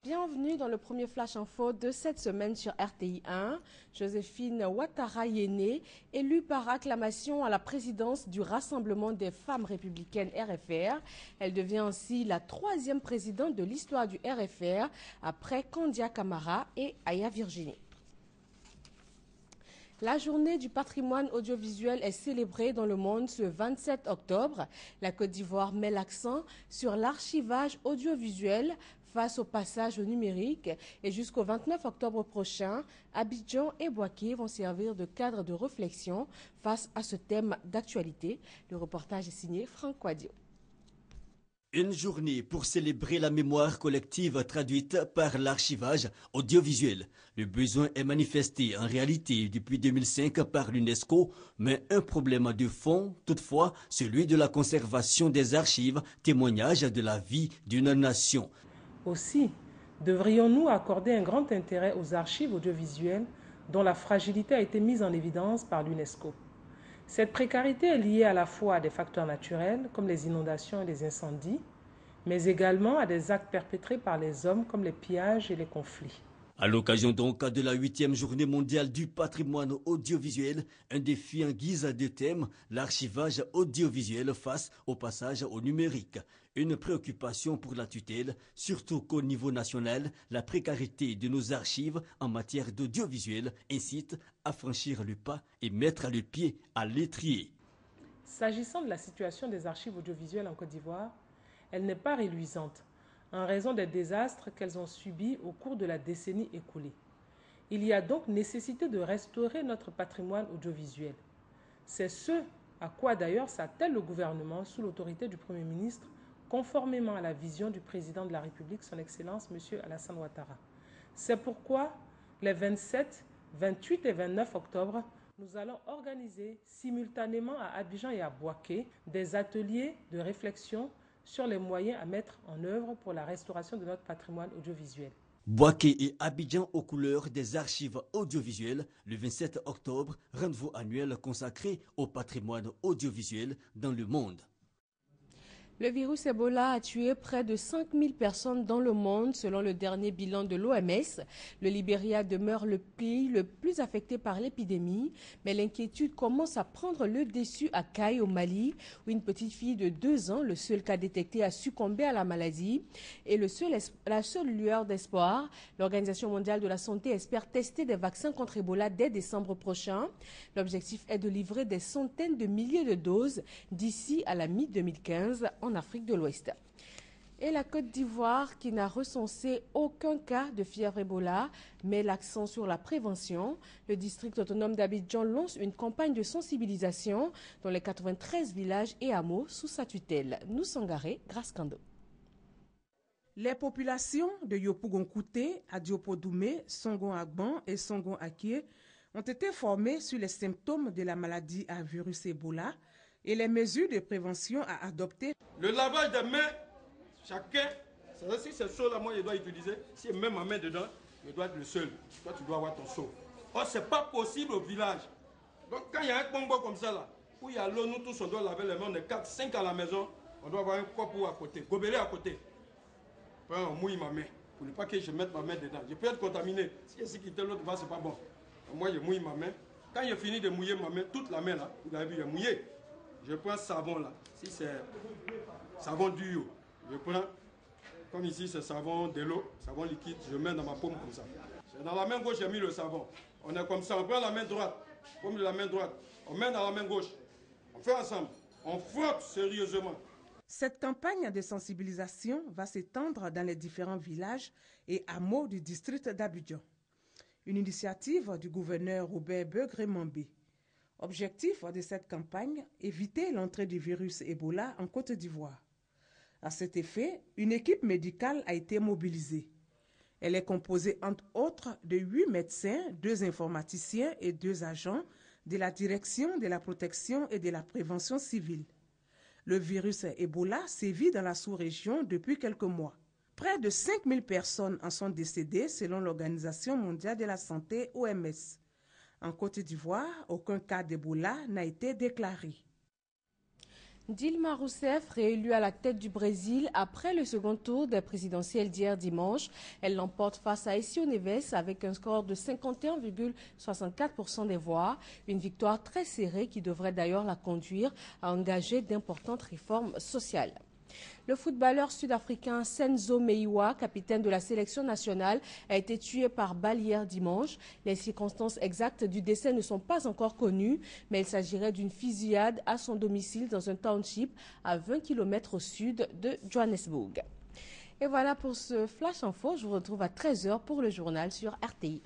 Bienvenue dans le premier Flash Info de cette semaine sur RTI 1. Joséphine Ouattara-Yéné, élue par acclamation à la présidence du Rassemblement des femmes républicaines RFR. Elle devient ainsi la 3e présidente de l'histoire du RFR après Kandia Camara et Aya Virginie. La journée du patrimoine audiovisuel est célébrée dans le monde ce 27 octobre. La Côte d'Ivoire met l'accent sur l'archivage audiovisuel face au passage au numérique et jusqu'au 29 octobre prochain, Abidjan et Bouaké vont servir de cadre de réflexion face à ce thème d'actualité. Le reportage est signé Franck Quadio. Une journée pour célébrer la mémoire collective traduite par l'archivage audiovisuel. Le besoin est manifesté en réalité depuis 2005 par l'UNESCO, mais un problème de fond, toutefois, celui de la conservation des archives, témoignage de la vie d'une nation. Aussi, devrions-nous accorder un grand intérêt aux archives audiovisuelles dont la fragilité a été mise en évidence par l'UNESCO. Cette précarité est liée à la fois à des facteurs naturels comme les inondations et les incendies, mais également à des actes perpétrés par les hommes comme les pillages et les conflits. À l'occasion donc de la 8e journée mondiale du patrimoine audiovisuel, un défi en guise de thème, l'archivage audiovisuel face au passage au numérique. Une préoccupation pour la tutelle, surtout qu'au niveau national, la précarité de nos archives en matière d'audiovisuel incite à franchir le pas et mettre le pied à l'étrier. S'agissant de la situation des archives audiovisuelles en Côte d'Ivoire, elle n'est pas reluisante, en raison des désastres qu'elles ont subis au cours de la décennie écoulée. Il y a donc nécessité de restaurer notre patrimoine audiovisuel. C'est ce à quoi d'ailleurs s'attelle le gouvernement sous l'autorité du Premier ministre, conformément à la vision du président de la République, son Excellence M. Alassane Ouattara. C'est pourquoi les 27, 28 et 29 octobre, nous allons organiser simultanément à Abidjan et à Bouaké des ateliers de réflexion sur les moyens à mettre en œuvre pour la restauration de notre patrimoine audiovisuel. Bouaké et Abidjan aux couleurs des archives audiovisuelles, le 27 octobre, rendez-vous annuel consacré au patrimoine audiovisuel dans le monde. Le virus Ebola a tué près de 5000 personnes dans le monde selon le dernier bilan de l'OMS. Le Libéria demeure le pays le plus affecté par l'épidémie, mais l'inquiétude commence à prendre le dessus à Kayes au Mali, où une petite fille de 2 ans, le seul cas détecté, a succombé à la maladie. Et la seule lueur d'espoir, l'Organisation mondiale de la santé espère tester des vaccins contre Ebola dès décembre prochain. L'objectif est de livrer des centaines de milliers de doses d'ici à la mi-2015. En Afrique de l'Ouest. Et la Côte d'Ivoire, qui n'a recensé aucun cas de fièvre Ebola, met l'accent sur la prévention. Le district autonome d'Abidjan lance une campagne de sensibilisation dans les 93 villages et hameaux sous sa tutelle. Nous Sangaré, Grace Kando. Les populations de Yopougon-Kouté, Adiopo-Doumé, Songon-Agban et Songon-Akie ont été formées sur les symptômes de la maladie à virus Ebola et les mesures de prévention à adopter. Le lavage des mains, chacun, si c'est chaud là, moi je dois utiliser, si je mets ma main dedans, je dois être le seul. Toi tu dois avoir ton seau. Or c'est pas possible au village. Donc quand il y a un combo comme ça là, où il y a l'eau, nous tous on doit laver les mains, on est 4, 5 à la maison, on doit avoir un copeau à côté, gobelet à côté. Après on mouille ma main, pour ne pas que je mette ma main dedans. Je peux être contaminé. Si je sais quitter l'autre, c'est pas bon. Moi je mouille ma main. Quand j'ai fini de mouiller ma main, toute la main là, vous avez vu, j'ai mouillé. Je prends savon là, si c'est savon dur, je prends, comme ici c'est savon de l'eau, savon liquide, je mets dans ma paume comme ça. C'est dans la main gauche j'ai mis le savon. On est comme ça, on prend la main droite, comme de la main droite, on met dans la main gauche. On fait ensemble, on frotte sérieusement. Cette campagne de sensibilisation va s'étendre dans les différents villages et hameaux du district d'Abidjan. Une initiative du gouverneur Robert Begré-Mambé. Objectif de cette campagne, éviter l'entrée du virus Ebola en Côte d'Ivoire. À cet effet, une équipe médicale a été mobilisée. Elle est composée entre autres de 8 médecins, 2 informaticiens et 2 agents de la direction de la protection et de la prévention civile. Le virus Ebola sévit dans la sous-région depuis quelques mois. Près de 5000 personnes en sont décédées selon l'Organisation mondiale de la santé OMS. En Côte d'Ivoire, aucun cas d'Ebola n'a été déclaré. Dilma Rousseff, réélue à la tête du Brésil après le second tour des présidentielles d'hier dimanche. Elle l'emporte face à Aécio Neves avec un score de 51,64% des voix. Une victoire très serrée qui devrait d'ailleurs la conduire à engager d'importantes réformes sociales. Le footballeur sud-africain Senzo Meyiwa, capitaine de la sélection nationale, a été tué par balle hier dimanche. Les circonstances exactes du décès ne sont pas encore connues, mais il s'agirait d'une fusillade à son domicile dans un township à 20 km au sud de Johannesburg. Et voilà pour ce Flash Info. Je vous retrouve à 13h pour le journal sur RTI1.